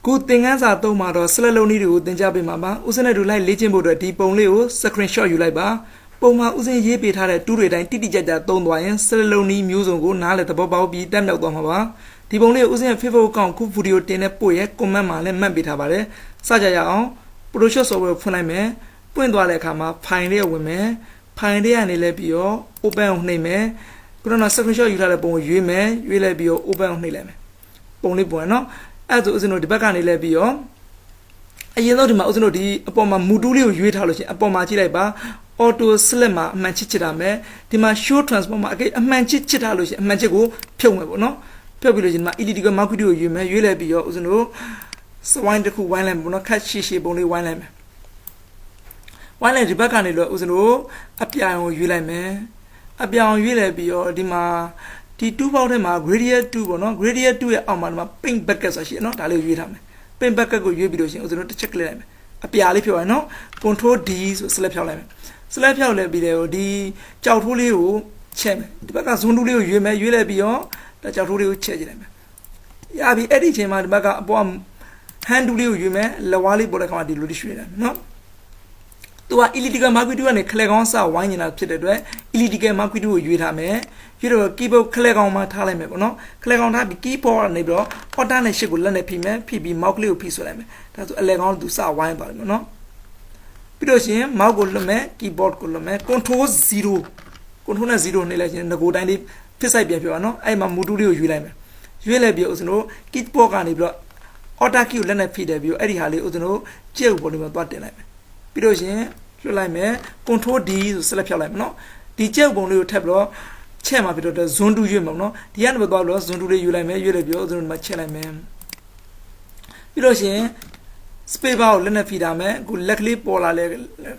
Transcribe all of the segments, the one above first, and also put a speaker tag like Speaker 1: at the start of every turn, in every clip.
Speaker 1: ကိုသင်ခန်းစာသုံးမှာတော့ select လုံးနည်းတွေကိုသင်ကြားပေးမှာပါဥစဉ်နဲ့တူလိုက်လေ့ကျင့်ဖို့အတွက်ဒီပုံလေးကို screenshot ယူလိုက်ပါပုံမှာဥစဉ်ရေးပေးထားတဲ့တူးတွေတိုင်းတိတိကျကျသုံးသွားရင် select လုံးနည်းမျိုးစုံကိုနားလည်သဘောပေါက်ပြီးတက်မြောက်သွားမှာပါဒီပုံလေးကိုဥစဉ် Facebook account ခုဗီဒီယိုတင်တဲ့ပို့ရဲ့ comment မှာလည်းမှတ်ပေးထားပါတယ်စကြရအောင် Photoshop software ဖွင့်လိုက်မယ်ပွင့်သွားတဲ့အခါမှာ file လေးဝင်မယ် file လေးကနေလည်းပြီးတော့ open ကိုနှိပ်မယ်ခုနက screenshot ယူထားတဲ့ပုံကိုရွေးမယ်ရွေးလိုက်ပြီးတော့ open ကိုနှိပ်လိုက်မယ်ပုံလေးပေါ်နော်အဲ့ဒါဆိုဥစဉ်တို့ဒီဘက်ကနေလဲပြီးရောအရင်ဆုံးဒီမှာဥစဉ်တို့ဒီအပေါ်မှာမူတူးလေးကိုရွေးထားလို့ရှိရင်အပေါ်မှာကြည့်လိုက်ပါ auto select မှာအမှန်ချစ်တာမယ်ဒီမှာ show transform မှာအမှန်ချစ်ထားလို့ရှိရင်အမှန်ချစ်ကိုဖြုတ်မယ်ပေါ့နော်ဖြုတ်ပြီးလို့ရှိရင်ဒီမှာ edit က mark video ကိုရွေးမယ်ရွေးလိုက်ပြီးရောဥစဉ်တို့ swine တစ်ခုဝိုင်းလိုက်ပေါ့နော်ခက်ရှည်ပုံလေးဝိုင်းလိုက်မယ်ဝိုင်းလိုက်ဒီဘက်ကနေလို့ဥစဉ်တို့အပြာရောင်ကိုရွေးလိုက်မယ်အပြာရောင်ရွေးလိုက်ပြီးရောဒီမှာဒီ2ပေါက်ထဲမှာ gradient 2ပေါ့နော် gradient 2ရဲ့အောက်မှာဒီမှာ paint bucket ဆိုရှိရနော်ဒါလေးရွေးထားမယ် paint bucket ကိုရွေးပြီးလို့ရှိရင်ဥစဉ်တို့တစ်ချက်ကလေးလိုက်မယ်အပြာလေးဖြုတ်ရနော် control D ဆို select ဖြောက်လိုက်မယ် select ဖြောက်လိုက်ပြီးတယ်ဒီကြောက်ထိုးလေးကိုချက်မယ်ဒီဘက်က zoom 2လေးကိုရွေးမယ်ရွေးလိုက်ပြီးတော့ဒါကြောက်ထိုးလေးကိုချက်ကြည့်လိုက်မယ်ရပြီအဲ့ဒီအချိန်မှာဒီဘက်ကအပေါ် hand 2လေးကိုရွေးမယ်လက်ဝါးလေးပေါ်တဲ့ခါမှာဒီလိုလေးရွှေ့လိုက်နော်သူက elliptical mark 2ကနေခလက်ကောင်းစဝိုင်းနေတာဖြစ်တဲ့အတွက် elliptical mark 2ကိုရွေးထားမယ်ရွေးတော့ keyboard ခလက်ကောင်းမှာထားလိုက်မယ်ပေါ့နော်ခလက်ကောင်းထားပြီး keyboard ကနေပြီးတော့ order နဲ့ shift ကိုလက်နဲ့ဖိမယ်ဖိပြီး mouse လေးကိုဖိဆွဲလိုက်မယ်ဒါဆိုအလဲကောင်းသူစဝိုင်းသွားတယ်ပေါ့နော်ပြီးတော့ရှင် mouse ကိုလွှတ်မယ် keyboard ကိုလွှတ်မယ် control 0နဲ့ 0နှိပ်လိုက်ရင်ငကိုတိုင်းလေးဖြစ်ဆိုင်ပြန်ပြပါနော်အဲ့မှာမူတူးလေးကိုရွေးလိုက်မယ်ရွေးလိုက်ပြီးဥစဉ်တို့ keyboard ကနေပြီးတော့ order key ကိုလက်နဲ့ဖိတယ်ပြီးတော့အဲ့ဒီဟာလေးဥစဉ်တို့ကြည့်ဥပေါ်လေးမှာသွားတင်လိုက်မယ်ပြီးတော့ရှင်လွှတ်လိုက်မယ် control D ဆို select ဖြောက်လိုက်မယ်နော်ဒီကြက်ပုံလေးကိုထပ်ပြီးတော့ချက်မှာပြီးတော့ zone 2ရွေးမှာနော်ဒီကနေပဲသွားပြီးတော့ zone 2လေးယူလိုက်မယ်ရွေးလိုက်ပြီးတော့ zone 2မှာချက်လိုက်မယ်ပြီးတော့ရှင် space bar ကိုလက်နဲ့ဖိထားမယ်အခုလက်ကလေးပေါ်လာလ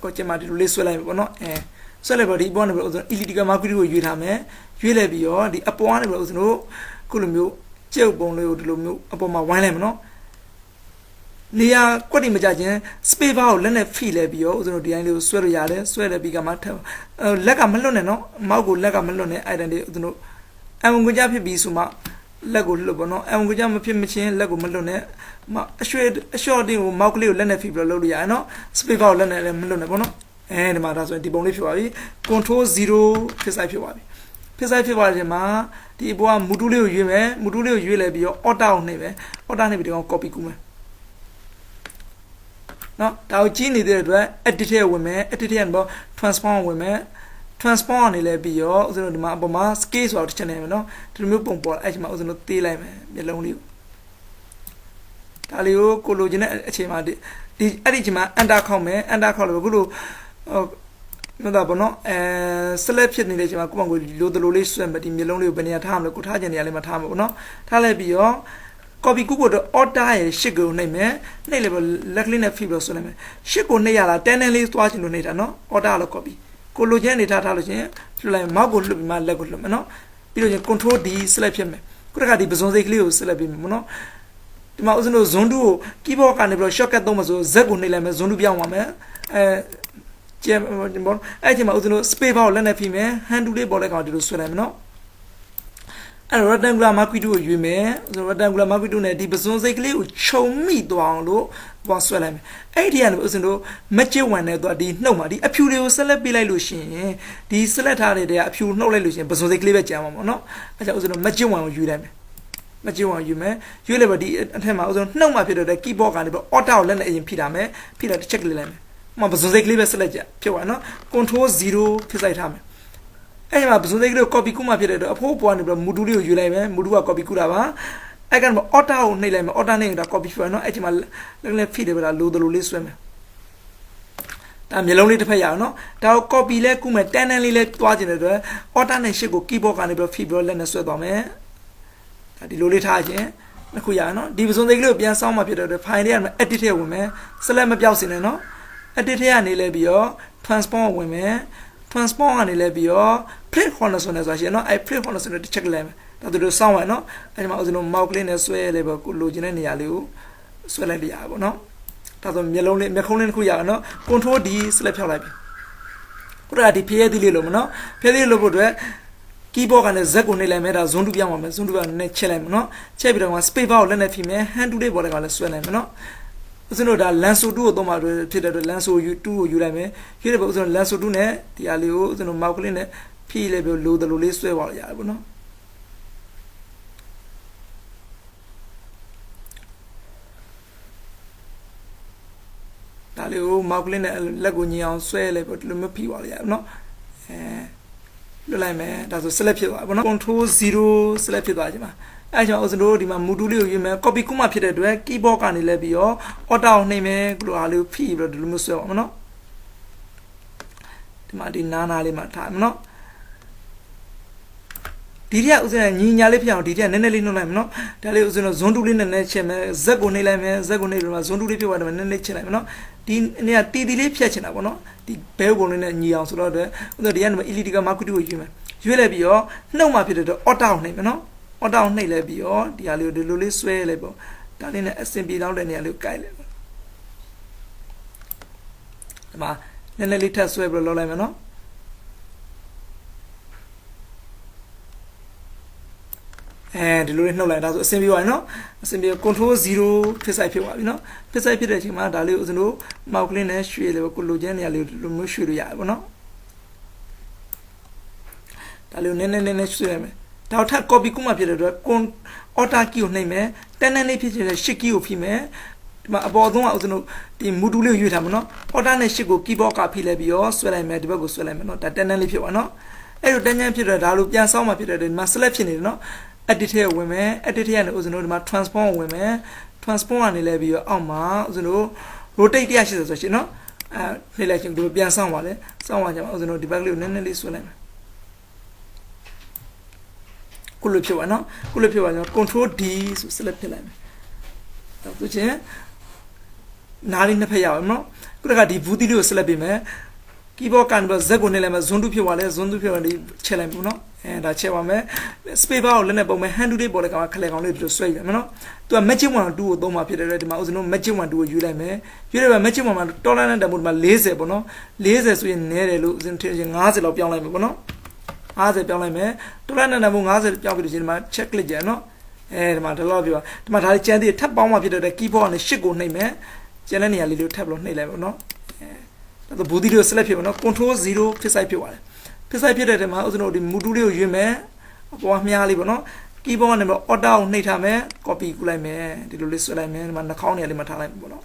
Speaker 1: ဲကိုချက်မှာဒီလိုလေးဆွဲလိုက်မယ်ပေါ့နော်ဆွဲလိုက်ပြီးဒီပေါ်နေပြီးတော့ elliptical mark ကိုရွေးထားမယ်ရွေးလိုက်ပြီးတော့ဒီအပေါ်ကနေပြီးတော့ကျွန်တော်ခုလိုမျိုးကြက်ပုံလေးကိုဒီလိုမျိုးအပေါ်မှာဝိုင်းလိုက်မယ်နော်နေရာကွက်တိမကြခြင်း space bar ကိုလက်နဲ့ဖိလဲပြီးတော့ဦးဇင်းတို့ဒီတိုင်းလေးကိုဆွဲလို့ရတယ်ဆွဲလဲပြီးကမှထပ်လက်ကမလွတ်နဲ့နော်မောက်ကိုလက်ကမလွတ်နဲ့အဲ့တန်းလေးဦးဇင်းတို့အဝင်ကြဖြစ်ပြီးဆိုမှလက်ကိုလွတ်ပေါ့နော်အဝင်ကြမဖြစ်မချင်းလက်ကိုမလွတ်နဲ့အရှော့တင်းကိုမောက်ကလေးကိုလက်နဲ့ဖိပြီးတော့လုပ်လို့ရတယ်နော် space bar ကိုလက်နဲ့လည်းမလွတ်နဲ့ပေါ့နော်ဒီမှာဒါဆိုရင်ဒီပုံလေးဖြစ်သွားပြီ control 0ဖြစ်ဆိုင်ဖြစ်သွားပြီဖြစ်ဆိုင်ဖြစ်သွားတဲ့မှာဒီအပေါ်ကမူတူးလေးကိုရွေးမယ်မူတူးလေးကိုရွေးလဲပြီးတော့ order ကိုနှိပ်မယ် order နှိပ်ပြီးတော့ copy ကူးမယ်နော်ဒါကိုကြီးနေတဲ့အတွက် edit ထဲဝင်မယ် edit ထဲမှာ transform ဝင်မယ် transform အနေနဲ့ပြီးရောဥစဉ်တို့ဒီမှာအပေါ်မှာ scale ဆိုတာတစ်ချက်နေမယ်နော်ဒီလိုမျိုးပုံပေါ်အဲ့ဒီမှာဥစဉ်တို့သေးလိုက်မယ်မျက်လုံးလေးကိုဒါလေးကိုလိုချင်တဲ့အချိန်မှာဒီအဲ့ဒီအချိန်မှာ enter ခေါက်မယ် enter ခေါက်လို့ခုလိုနော်ဒါပေါ့နော်select ဖြစ်နေတဲ့အချိန်မှာကိုယ့်ဘက်ကိုလိုတလိုလေးဆွဲမယ်ဒီမျက်လုံးလေးကိုဘယ်နေရာထားမလဲကိုထားချင်နေရာလေးမှာထားမှာပေါ့နော်ထားလိုက်ပြီးရောcopy ကူးဖို့တော့ order ရဲ့ shift ကိုနှိပ်မယ်နှိပ်လိုက်လက်ကလေးနဲ့ဖိပြီးတော့ဆွဲလိုက်မယ် shift ကိုနှိပ်ရတာတန်းတန်းလေးသွားချင်လို့နှိပ်တာနော် order လို့ copy ကိုလိုချင်နေထားလို့ရှင်လွှတ်လိုက် mouse ကိုလွှတ်ပြီးမှလက်ကိုလွှတ်မယ်နော်ပြီးတော့ရှင် control D select ဖြစ်မယ်ခုတခါဒီပစုံစိတ်ကလေးကို select ပြီးမယ်ပေါ့နော်ဒီမှာဥစဉ်တို့ zone 2ကို keyboard ကနေပြီးတော့ shortcut သုံးမှာဆို Z ကိုနှိပ်လိုက်မယ် zone 2ပြောင်းသွားမယ်ကျဲပေါ့အဲ့ဒီမှာဥစဉ်တို့ space bar ကိုလက်နဲ့ဖိမယ် hand tool လေးပေါ်တဲ့ကောင်ဒီလိုဆွဲလိုက်မယ်နော်အဲ့ rectangular mark 2ကိုရွေးမယ်ဆို rectangular mark 2နဲ့ဒီပစွန်းစိတ်ကလေးကိုခြုံမိသွားအောင်လို့ပေါ်ဆွဲလိုက်မယ်အဲ့ဒီကနေဥစဉ်တို့မချစ်ဝင်နဲ့သူကဒီနှုတ်မှာဒီအဖြူတွေကိုဆက်လက်ပေးလိုက်လို့ရှိရင်ဒီဆက်လက်ထားတဲ့တဲ့အဖြူနှုတ်လိုက်လို့ရှိရင်ပစွန်းစိတ်ကလေးပဲကျန်မှာပေါ့နော်အဲ့ကြောင့်ဥစဉ်တို့မချစ်ဝင်ကိုရွေးလိုက်မယ်မချစ်ဝင်ရွေးမယ်ရွေးလိုက်ပါဒီအထက်မှာဥစဉ်နှုတ်မှာဖြစ်တဲ့ keyboard ကနေပြီး order ကိုလက်နဲ့အရင်ဖိထားမယ်ဖိတာတစ်ချက်ကလေးလိုက်မယ်မပစွန်းစိတ်ကလေးပဲဆက်လက်ကြဖြစ်သွားနော် control 0ဖြစ်ဆိုင်ထားမယ်အဲ့ဒီမှာပစုံစိတ်ကလေးကို copy ကူးမှဖြစ်တဲ့အတွက်အဖိုးပေါ်နေပြီးတော့မူတူးလေးကိုယူလိုက်မယ်မူတူးက copy ကူးတာပါအဲ့ကနေ order ကိုနှိပ်လိုက်မယ် order နှိပ်ရင်ဒါ copy ဖြစ်ရနော်အဲ့ဒီမှာလည်း fit တယ်ပဲလားလိုတလိုလေးဆွဲမယ်ဒါမျိုးလုံးလေးတစ်ဖက်ရအောင်နော်ဒါကို copy လဲကူးမယ်တန်းတန်းလေးလဲတွားကျင်တဲ့အတွက် order နဲ့ shift ကို keyboard ကနေပြီးတော့ fit ပြီးတော့လက်နဲ့ဆွဲသွားမယ်ဒါဒီလိုလေးထားခြင်းနှစ်ခုရအောင်နော်ဒီပစုံစိတ်ကလေးကိုပြန်ဆောင်းမှဖြစ်တဲ့အတွက် file လေးကနေ edit ထဲဝင်မယ် select မပြောက်စင်နဲ့နော် edit ထဲကနေလဲပြီးတော့ transform ဝင်မယ်transform ကနေလဲပြီးတော့ flip horizon နဲ့ဆိုရှင်เนาะအဲ့ flip horizon နဲ့တစ်ချက်လိုက်မယ်ဒါတို့စောင်းရเนาะအဲ့ဒီမှာဦးဇင်းတို့ mouse လေးနဲ့ဆွဲလိုက်ပါကိုလိုချင်တဲ့နေရာလေးကိုဆွဲလိုက်ရပါဘောเนาะဒါဆိုမျက်လုံးလေးမျက်ခုံးလေးတစ်ခုရအောင်เนาะ control D select ဖြောက်လိုက်ပြီခုနကဒီဖျဲသီးလေးလို့မเนาะဖျဲသီးလို့ဖို့အတွက် keyboard ကလည်း Z ကိုနှိပ်လိုက်မယ်ဒါ zone 2ပြောင်းပါမယ် zone 2ကလည်းချက်လိုက်မယ်နော်ချက်ပြီးတော့ space bar ကိုလက်နဲ့ဖိမယ် hand to လေးပေါ်တဲ့ကလည်းဆွဲလိုက်မယ်နော်ဦးဇင်းတို့ဒါ lanso 2ကိုသုံးပါဖြစ်တဲ့အတွက် lanso 2ကိုယူလိုက်မယ်ယူတဲ့ပုံဦးဇင်းတို့ lanso 2နဲ့ဒီအားလေးကိုဦးဇင်းတို့ mouse ကလေးနဲ့ဖိလိုက်ပြီးလိုတယ်လို့လေးဆွဲပါလို့ရတယ်ပေါ့နော်ဒါလေးကို mouse ကလေးနဲ့လက်ကိုညီအောင်ဆွဲလိုက်ပြီးဒီလိုမျိုးဖိပါလို့ရတယ်နော်လွတ်လိုက်မယ်ဒါဆို select ဖြစ်သွားပြီပေါ့နော် control 0 select ဖြစ်သွားကြပါအဲကြောင့်ဦးဇင်းတို့ဒီမှာ mood လေးကိုယူမယ် copy ခုမှဖြစ်တဲ့အတွက် keyboard ကနေလဲပြီးတော့ alt ကိုနှိပ်မယ်ဒီလိုအားလေးကိုဖိပြီးတော့ဒီလိုမျိုးဆွဲပါမယ်နော်ဒီမှာဒီနားလေးမှာထားမယ်နော်ဒီထက်ဦးဇင်းကညီညာလေးဖြစ်အောင်ဒီထက်နည်းနည်းလေးနှုတ်လိုက်မယ်နော်ဒါလေးဦးဇင်းတို့ zone 2လေးနဲ့ချက်မယ် z ကိုနှိပ်လိုက်မယ် z ကိုနှိပ်ပြီးတော့ zone 2လေးဖြစ်သွားတယ်နည်းနည်းချက်လိုက်မယ်နော်ဒီနေရာတီလေးဖြတ်ချင်တာပေါ့နော်ဒီဘဲပုံလေးနဲ့ညီအောင်ဆိုတော့ဦးဇင်းဒီကနေ elliptical mark 2ကိုယူမယ်ရွေးလိုက်ပြီးတော့နှုတ်မှဖြစ်တဲ့တော့ alt ကိုနှိပ်မယ်နော် alt ကိုနှိပ်လိုက်ပြီးတော့ဒီဟာလေးကိုဒီလိုလေးဆွဲလိုက်ပေါ့ဒါလေးနဲ့အစင်ပြေလောက်တဲ့နေရာလေးကိုကိုက်လိုက်ဒီမှာနည်းနည်းလေးထပ်ဆွဲပြီးတော့လောက်လိုက်မယ်နော်ဒီလိုလေးနှုတ်လိုက်ဒါဆိုအဆင်ပြေပါနော်အဆင်ပြေ control 0 ဖြစ်ဆိုင်ဖြစ်သွားပြီနော်ဖြစ်ဆိုင်ဖြစ်တဲ့အချိန်မှာဒါလေးကိုဦးဇင်းတို့ mouse ကလေးနဲ့ရွှေ့လေကိုလိုချင်တဲ့နေရာလေးကိုလိုမျိုးရွှေ့လို့ရတယ်ပေါ့နော်ဒါလေးကိုနည်းနည်းရွှေ့ရမယ်ဒါထပ် copy ခုမှဖြစ်တဲ့အတွက် alt key ကိုနှိပ်မယ်တန်းတန်းလေးဖြစ်တဲ့ shift key ကိုဖိမယ်ဒီမှာအပေါ်ဆုံးကဦးဇင်းတို့ဒီ mood လေးကိုရွေးထားမှာနော် alt နဲ့ shift ကို keyboard ကဖိလိုက်ပြီးတော့ဆွဲလိုက်မယ်ဒီဘက်ကိုဆွဲလိုက်မယ်နော်ဒါတန်းတန်းလေးဖြစ်သွားနော်အဲ့လိုတန်းတန်းဖြစ်တဲ့ဒါလိုပြန်ဆောင်းမှဖြစ်တဲ့ဒီမှာ select ဖြစ်နေတယ်နော်edit ထဲဝင်မယ် edit ထဲကနေဦးဇင်းတို့ဒီမှာ transform ဝင်မယ် transform ကနေလဲပြီးတော့အောက်မှာဦးဇင်းတို့ rotate 180ဆိုရှင်နော်နှိပ်လိုက်ချင်းဒီလိုပြန်ဆောင်းပါလေဆောင်းပါကြမှာဦးဇင်းတို့ဒီဘက်ကလေးကိုနည်းနည်းလေးဆွဲလိုက်မယ်ခုလိုဖြစ်သွားနော်ခုလိုဖြစ်သွားကျွန်တော် control D ဆို select ဖြစ်လိုက်မယ်သူချင်းနားလေးနှစ်ဖက်ရအောင်နော်ခုတကဒီ booty လေးကို select ပေးမယ် keyboard ကနေပြီး Z ကိုနှိပ်လိုက်မယ် zone 2ဖြစ်သွားလဲ zone 2ဖြစ်သွားပြီးချက်လိုက်ပြီနော်ဒါချက်ပါမယ် space bar ကိုလက်နဲ့ပုံမယ် hand to လေးပေါ်တဲ့ကောင်ကခလက်ကောင်လေးဒီလိုဆွဲရမယ်နော်သူက magic wand 2ကိုသုံးမှာဖြစ်တဲ့အတွက်ဒီမှာဦးဇင်းတို့ magic wand 2ကိုယူလိုက်မယ်ယူလိုက်ပါ magic wand မှာ tolerance တန်ဖိုးဒီမှာ40ပေါ့နော်40ဆိုရင်နည်းတယ်လို့ဦးဇင်းထင်ရင်50လောက်ပြောင်းလိုက်မယ်ပေါ့နော်50ပြောင်းလိုက်မယ် tolerance တန်ဖိုး50ပြောင်းပြီးလို့ဒီမှာ check click ကြရနော်ဒီမှာဒီလောက်ပြောဒီမှာဒါလေးကျန်သေးထပ်ပေါင်းမှာဖြစ်တဲ့အတွက် keyboard ကနေ shift ကိုနှိပ်မယ်ကျန်တဲ့နေရာလေးလေးကိုထပ်ပြီးတော့နှိပ်လိုက်ပါနော်ဒါဆို booty လေးကို select ဖြစ်ပါနော် control 0 ဖြစ်ဆိုင်ဖြစ်သွားတယ်ဖြစ်ဆိုင်ဖြစ်တဲ့ထဲမှာဦးဇင်းတို့ဒီ mood လေးကိုရွေးမယ်အပေါ်မြားလေးပေါ့နော် keyboard ကနေပြီး alt ကိုနှိပ်ထားမယ် copy ကူလိုက်မယ်ဒီလိုလေးဆွဲလိုက်မယ်ဒီမှာနှာခေါင်းနေရာလေးမှာထားလိုက်မယ်ပေါ့နော်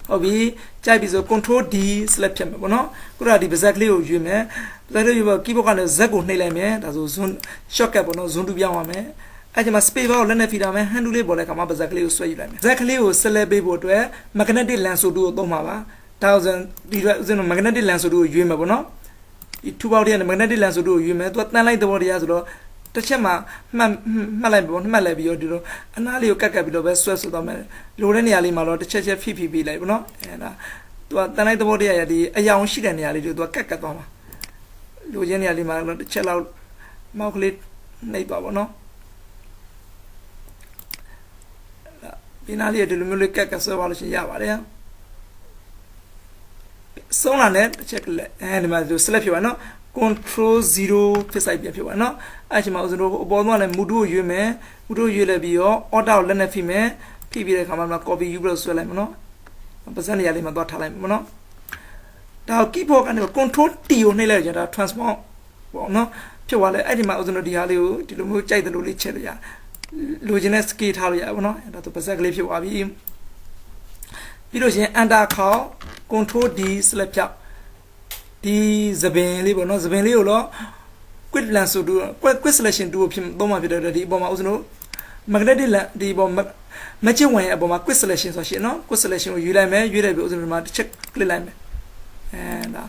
Speaker 1: ဟုတ်ပြီကြိုက်ပြီဆို control D select ဖြစ်မယ်ပေါ့နော်ခုနကဒီပါဇက်ကလေးကိုရွေးမယ်ပါဇက်လေးရွေးပြီး keyboard ကနေ Z ကိုနှိပ်လိုက်မယ်ဒါဆို zone shortcut ပေါ့နော် zone 2ပြောင်းရမယ်အဲ့ဒီမှာ space bar ကိုလက်နဲ့ဖိထားမယ် hand tool လေးပေါ်တဲ့အခါမှာပါဇက်ကလေးကိုဆွဲယူလိုက်မယ်ပါဇက်ကလေးကို select ပေးဖို့အတွက် magnetic lens 2ကိုသုံးပါပါ1000ဒီဦးဇင်းတို့ magnetic lens 2ကိုရွေးမယ်ပေါ့နော်ဒီ2ပေါက်တည်းကနေ magnetic lens 2ကိုရွေးမယ်သူကတန်းလိုက်သဘောတရားဆိုတော့တစ်ချက်မှမှတ်လိုက်ပေါ့မှတ်လိုက်ပြီးတော့ဒီလိုအနားလေးကိုကတ်ပြီးတော့ပဲဆွဲသွားမယ်လိုတဲ့နေရာလေးမှာတော့တစ်ချက်ဖိပေးလိုက်ပေါ့နော်အဲဒါသူကတန်းလိုက်သဘောတရားရဒီအယောင်ရှိတဲ့နေရာလေးတွေသူကကတ်သွားမှာလိုချင်နေရာလေးမှာတော့တစ်ချက်လောက်မောက်ကလေးနှိပ်သွားပေါ့နော်ဒီနားလေးဒီလိုမျိုးလေးကတ်ဆွဲသွားလို့ရှိရင်ရပါတယ်ဆုံးလာတဲ့တစ်ချက်ကလည်းဒီမှာဒီ select ဖြစ်ပါနော် control 0 ဖြစ်ဆိုင်ပြန်ဖြစ်ပါနော်အဲ့ဒီမှာဦးဇင်းတို့အပေါ်ဆုံးကလည်း mood ကိုရွေးမယ် mood ကိုရွေးလိုက်ပြီးတော့ alt ကိုလက်နဲ့ဖိမယ်ဖိပြီးတဲ့အခါမှာ copy ယူပြီးတော့ဆွဲလိုက်မနော်ပါစက်နေရာလေးမှာသွားထားလိုက်မနော်ဒါ keyboard ကနေ control T ကိုနှိပ်လိုက်ကြတာ transform ပေါ့နော်ဖြစ်သွားလဲအဲ့ဒီမှာဦးဇင်းတို့ဒီဟာလေးကိုဒီလိုမျိုးကြိုက်တယ်လို့လေးချက်လို့ရလိုချင်တဲ့ scale ထားလို့ရပါတော့အဲ့ဒါဆိုပါစက်ကလေးဖြစ်သွားပြီပြီးလို့ရှိရင် enter ခေါက် control D select ဖြောက်ဒီသပင်လေးပေါ့နော်သပင်လေးကိုတော့ quick lens ဆိုတော့ quick selection 2ကိုဖြစ်သုံးမှာဖြစ်တဲ့ဒီအပေါ်မှာဦးဇင်းတို့ magnetic lens ဒီအပေါ် magic wand ရဲ့အပေါ်မှာ quick selection ဆိုရှင်နော် quick selection ကိုယူလိုက်မယ်ရွေးလိုက်ပြီးဦးဇင်းတို့မှာတစ်ချက် click လိုက်မယ်ဒါ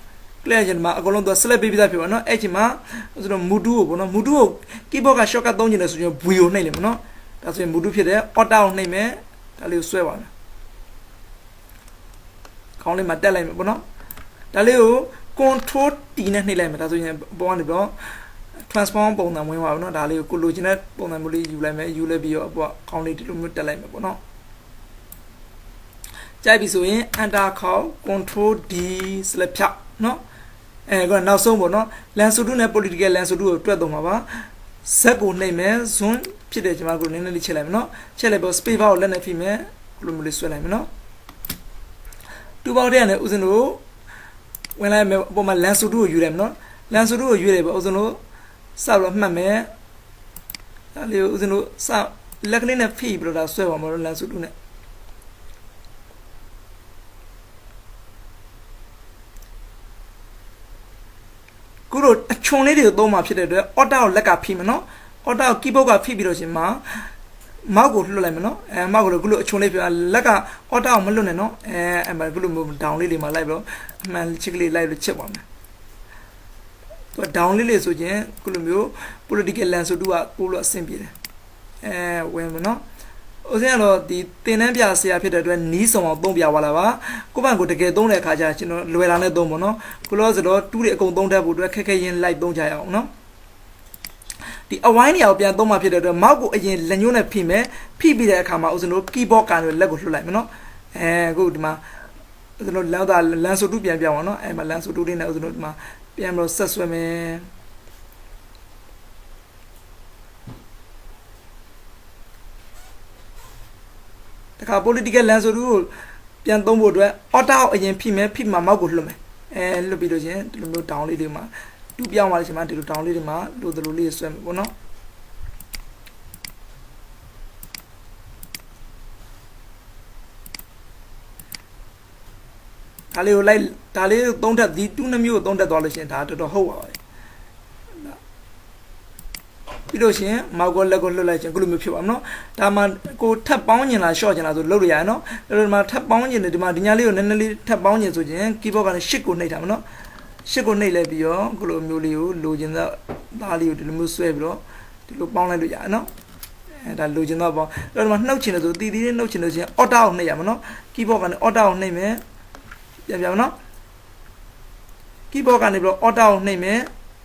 Speaker 1: click ရင်မှာအကုန်လုံးသူ select ပေးပြီးသားဖြစ်ပါနော်အဲ့ချိန်မှာဦးဇင်းတို့ mood ကိုပေါ့နော် mood ကို keyboard က shortcut သုံးချင်တယ်ဆိုရင် V ကိုနှိပ်လိုက်မယ်နော်ဒါဆိုရင် mood ဖြစ်တဲ့ alt ကိုနှိပ်မယ်ဒါလေးကိုဆွဲပါမယ်ခေါင်းလေးမှာတက်လိုက်မယ်ပေါ့နော်ဒါလေးကို control T နဲ့နှိပ်လိုက်မယ်ဒါဆိုရင်ပေါ်ကနေတော့ transform ပုံစံဝင်ပါဘူးเนาะဒါလေးကိုလိုချင်တဲ့ပုံစံမျိုးလေးယူလိုက်မယ်ယူလိုက်ပြီးတော့အပေါ်ခေါင်းလေးဒီလိုမျိုးတက်လိုက်မယ်ပေါ့เนาะကြိုက်ပြီဆိုရင် enter ခေါက် control D select ဖြောက်เนาะ ကနောက်ဆုံးပေါ့နော်လန်ဆူတူနဲ့ political လန်ဆူတူကိုတွက်တော့မှာပါဇက်ကိုနှိမ့်မယ်ဇွန်းဖြစ်တယ်ကျွန်မတို့နည်းနည်းလေးချက်လိုက်မယ်နော်ချက်လိုက်ပေါ့ space bar ကိုလက်နဲ့ဖိမယ်ဘလိုမျိုးလေးဆွဲလိုက်မယ်နော်တူပေါက်တဲ့ကနေဦးဇင်းတို့ဝင်လိုက်မယ်အပေါ်မှာလန်ဆူတူကိုယူလိုက်မယ်နော်လန်ဆူတူကိုယူရတယ်ပေါ့ဦးဇင်းတို့စတော့မှတ်မယ်ဒါလေးကိုဦးဇင်းတို့စလက်ကလေးနဲ့ဖိပြီးတော့ဒါဆွဲပါမယ်လန်ဆူတူနဲ့ခုတော့အချွန်လေးတွေကိုသုံးမှာဖြစ်တဲ့အတွက်အော်တာကိုလက်ကဖိမယ်နော်အော်တာကိုကီးဘုတ်ကဖိပြီးတော့ရှင်မှာမောက်ကိုလွှတ်လိုက်မယ်နော်မောက်ကိုခုလိုအချွန်လေးပြလက်ကအော်တာကိုမလွတ်နဲ့နော်အဲ့မှာခုလိုမျိုးဒေါင်လေးတွေမှာလိုက်ပြီးတော့အမှန်ချစ်ကလေးလိုက်လို့ချက်ပါမယ်သူကဒေါင်လေးလေးဆိုရင်ခုလိုမျိုး political lens ဆိုတူကပို့လို့အဆင်ပြေတယ်ဝင်မယ်နော်ဦးစင်းကတော့ဒီတင်တန်းပြဆရာဖြစ်တဲ့အတွက်နီးဆောင်အောင်သုံးပြသွားလာပါကိုယ့်ဘန်ကိုတကယ်သုံးတဲ့အခါကျကျွန်တော်လွယ်လာနဲ့သုံးပါနော်ကိုလို့ဆိုတော့တူးတွေအကုန်သုံးတတ်ဖို့အတွက်ခက်ခဲရင်းလိုက်သုံးကြရအောင်နော်ဒီအဝိုင်းနေရာကိုပြန်သုံးမှဖြစ်တဲ့အတွက်မောက်ကိုအရင်လက်ညှိုးနဲ့ဖိမယ်ဖိပြီးတဲ့အခါမှာဦးစင်းတို့ keyboard ကန်ကိုလက်ကိုလွှတ်လိုက်မယ်နော်အခုဒီမှာဦးစင်းတို့လန်ဆိုတူပြန်ပြောင်းအောင်နော်မှာလန်ဆိုတူလေးနဲ့ဦးစင်းတို့ဒီမှာပြန်ပြီးဆက်ဆွဲမယ်တခါ political lens ဆိုတော့ပြန်သုံးဖို့အတွက်အော်တာကိုအရင်ဖိမယ်ဖိမှာမောက်ကိုလွှတ်မယ်လွှတ်ပြီးလို့ချင်းဒီလိုမျိုး down လေးတွေမှာတူပြောင်းသွားလို့ချင်းမှာဒီလို down လေးတွေမှာလိုလိုလေးဆွဲမယ်ပေါ့နော်ဒါလေးကိုလိုက်ဒါလေးကိုသုံးထပ်ဒီတူးနှမျိုးကိုသုံးထပ်သွားလို့ချင်းဒါတော်တော်ဟုတ်ပါပါတယ်ပြီးလို့ရှင်မောက်ကိုလက်ကိုလွှတ်လိုက်ချင်းခုလိုမျိုးဖြစ်ပါမနော်ဒါမှကိုထပ်ပေါင်းကျင်လားရှော့ကျင်လားဆိုလုပ်လို့ရတယ်နော်အဲ့ဒီမှာထပ်ပေါင်းကျင်တယ်ဒီမှာဒီညာလေးကိုနည်းနည်းလေးထပ်ပေါင်းကျင်ဆိုချင်း keyboard ကနေ8ကိုနှိပ်တာမနော်8ကိုနှိပ်လိုက်ပြီးတော့ခုလိုမျိုးလေးကိုလိုချင်တဲ့သားလေးကိုဒီလိုမျိုးဆွဲပြီးတော့ဒီလိုပေါင်းလိုက်လို့ရတယ်နော်ဒါလိုချင်တော့ပေါ့အဲ့ဒီမှာနှုတ်ချင်တယ်ဆိုတီးတီးလေးနှုတ်ချင်လို့ချင်း order ကိုနှိပ်ရမှာနော် keyboard ကနေ order ကိုနှိပ်မယ်ပြန်နော် keyboard ကနေပြီးတော့ order ကိုနှိပ်မယ်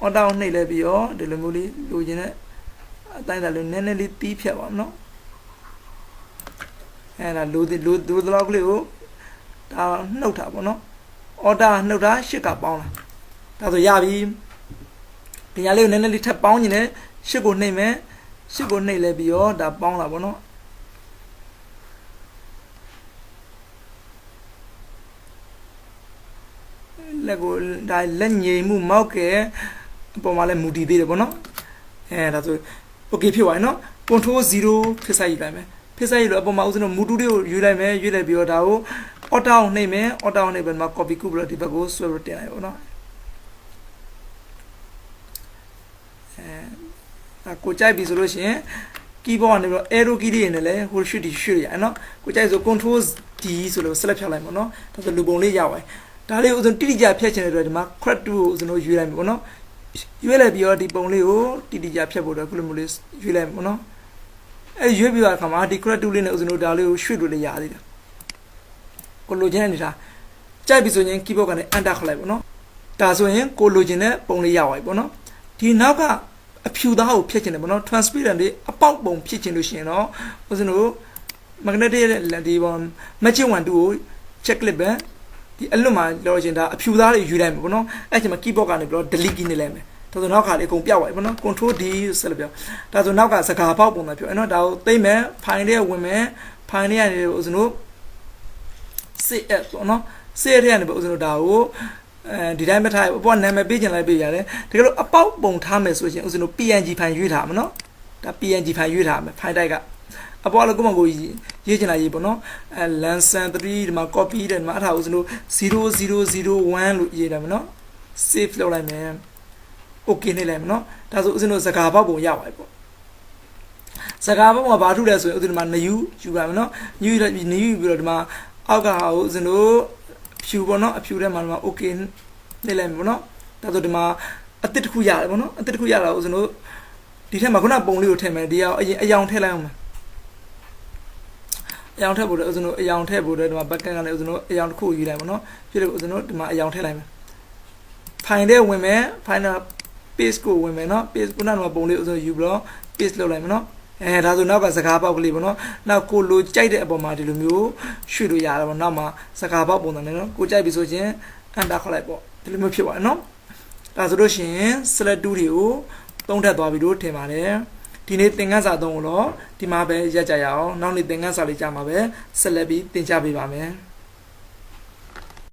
Speaker 1: order ကိုနှိပ်လိုက်ပြီးတော့ဒီလိုမျိုးလေးလိုချင်တဲ့အတိုင်းဒါလေးနည်းနည်းလေးတီးဖြတ်ပါမနော်ဒါလိုတော့ကလေးကိုဒါနှုတ်တာပေါ့နော်အော်ဒါနှုတ်တာရှစ်ကပေါင်းလာဒါဆိုရပြီဒီညာလေးကိုနည်းနည်းလေးထပ်ပေါင်းနေတယ်ရှစ်ကိုနှိပ်မယ်ရှစ်ကိုနှိပ်လဲပြီးတော့ဒါပေါင်းလာပေါ့နော်လက်ကိုဒါလက်ငြိမ်မှုမောက်ကဲအပေါ်မှာလဲမူတည်သေးတယ်ပေါ့နော်ဒါဆိုokay ဖြစ်သွားပြီနော် control 0ဖြစ်ဆိုင်ယူလိုက်မယ်ဖြစ်ဆိုင်ယူလို့အပေါ်မှာဦးစင်းတို့မူတူလေးကိုယူလိုက်မယ်ရွေးလိုက်ပြီးတော့ဒါကို auto ကိုနှိပ်မယ် auto ကိုနှိပ်ပြီးတော့ copy ကုပြီးတော့ဒီဘက်ကိုဆွဲပြီးတင်လိုက်ပါတော့ကိုကြိုက်ပြီဆိုလို့ရှိရင် keyboard ကနေပြီးတော့ arrow key တွေနဲ့လည်းဟိုရွှေ့ဒီရွှေ့ရအောင်နော်ကိုကြိုက်ဆို control D ဆိုလို့ select ဖြတ်လိုက်ပါတော့ဒါဆိုလူပုံလေးရောက်သွားဒါလေးဦးစင်းတိတိကျဖြတ်ချင်တဲ့အတွက်ဒီမှာ crop 2ကိုဦးစင်းတို့ရွေးလိုက်မယ်ပေါ့နော်ရွေးလိုက်ပြီးတော့ဒီပုံလေးကိုတိတိကျဖြတ်ဖို့တော့ခုလိုမျိုးလေးရွေးလိုက်မှာနော်ရွေးပြီးတော့အခါမှာဒီ correct 2လေးနဲ့ဦးဇင်းတို့ဒါလေးကိုရွှေ့လို့လည်းရသေးတယ်ကိုလိုချင်တဲ့နေတာကြိုက်ပြီဆိုရင် keyboard ကနေ enter ခလိုက်ပေါ့နော်ဒါဆိုရင်ကိုလိုချင်တဲ့ပုံလေးရသွားပြီပေါ့နော်ဒီနောက်ကအဖြူသားကိုဖြတ်ချင်တယ်ပေါ့နော် transparent လေးအပေါက်ပုံဖြစ်ချင်လို့ရှိရင်တော့ဦးဇင်းတို့ magnetic ရဲ့ဒီပေါ် matching 1 2ကို check click ပဲဒီအလွတ်မှာလောချင်တာအဖြူသားတွေယူလိုက်မယ်ပေါ့နော်အဲ့ချိန်မှာ keyboard ကနေပြီးတော့ delete key နဲ့လိုက်မယ်ဒါဆိုနောက်ခါလေးအကုန်ပြောက်သွားပြီပေါ့နော် control D ဆက်လက်ပြောဒါဆိုနောက်ကစကားပေါက်ပုံမှာပြောအဲ့နော်ဒါကိုသိမ့်မယ် file လေးဝင်မယ် file လေးကနေဦးဇင်းတို့ save as ပေါ့နော် save ထဲကနေပြီးဦးဇင်းတို့ဒါကိုဒီတိုင်းပဲထားအပေါ်နာမည်ပေးချင်လိုက်ပေးရတယ်တကယ်လို့အပေါက်ပုံထားမယ်ဆိုရင်ဦးဇင်းတို့ PNG file ရွေးထားမှာနော်ဒါ PNG file ရွေးထားမယ် file type ကအပေါ်လည်းကိုမကိုရေးချင်တာရေးပေါ့နော်lansan 3ဒီမှာ copy တဲ့ဒီမှာအထားဦးဇင်းတို့0001လို့ရေးတယ်မနော် save လုပ်လိုက်မယ် okay နေလိုက်မယ်နော်ဒါဆိုဦးဇင်းတို့စကားပေါက်ပုံရပါတယ်ပေါ့စကားပေါက်မှာဘာထုလဲဆိုရင်ဦးဇင်းတို့မှာနယူယူပါမယ်နော်နယူပြီးတော့ဒီမှာအောက်ကဟာဦးဇင်းတို့ဖြူပေါ့နော်အဖြူထဲမှာဒီမှာ okay နေလိုက်မယ်ပေါ့နော်ဒါဆိုဒီမှာအတစ်တစ်ခုရတယ်ပေါ့နော်အတစ်တစ်ခုရတာဦးဇင်းတို့ဒီထဲမှာခုနပုံလေးကိုထည့်မယ်ဒီအောင်အယောင်ထည့်လိုက်အောင်မယ်အယောင်ထည့်ဖို့လည်းဦးဇင်းတို့အယောင်ထည့်ဖို့လည်းဒီမှာ backend ကလည်းဦးဇင်းတို့အယောင်တစ်ခုယူလိုက်ပါတော့ပြီးတော့ဦးဇင်းတို့ဒီမှာအယောင်ထည့်လိုက်မယ် file ထဲဝင်မယ် file paste ကိုဝင်မယ်နော် paste ခုနကပုံလေးဦးဇင်းတို့ယူပြီးတော့ paste လုပ်လိုက်မယ်နော်ဒါဆိုနောက်ကစကားပေါက်ကလေးပေါ့နော်နောက်ကိုလိုကြိုက်တဲ့အပေါ်မှာဒီလိုမျိုးရွှေ့လို့ရတာပေါ့နောက်မှာစကားပေါက်ပုံစံနဲ့နော်ကိုကြိုက်ပြီဆိုရင် enter ခေါက်လိုက်ပေါ့ဒီလိုမျိုးဖြစ်သွားတယ်နော် ဒါဆိုလို့ရှိရင် select 2တွေကိုသုံးထပ်သွားပြီလို့ထင်ပါတယ်ဒီနေ့သင်ခန်းစာသုံးကိုတော့ဒီမှာပဲရက်ကြရအောင်နောက်နေ့သင်ခန်းစာလေးကြာမှာပဲဆက်လက်ပြီးသင်ကြားပေးပါမယ်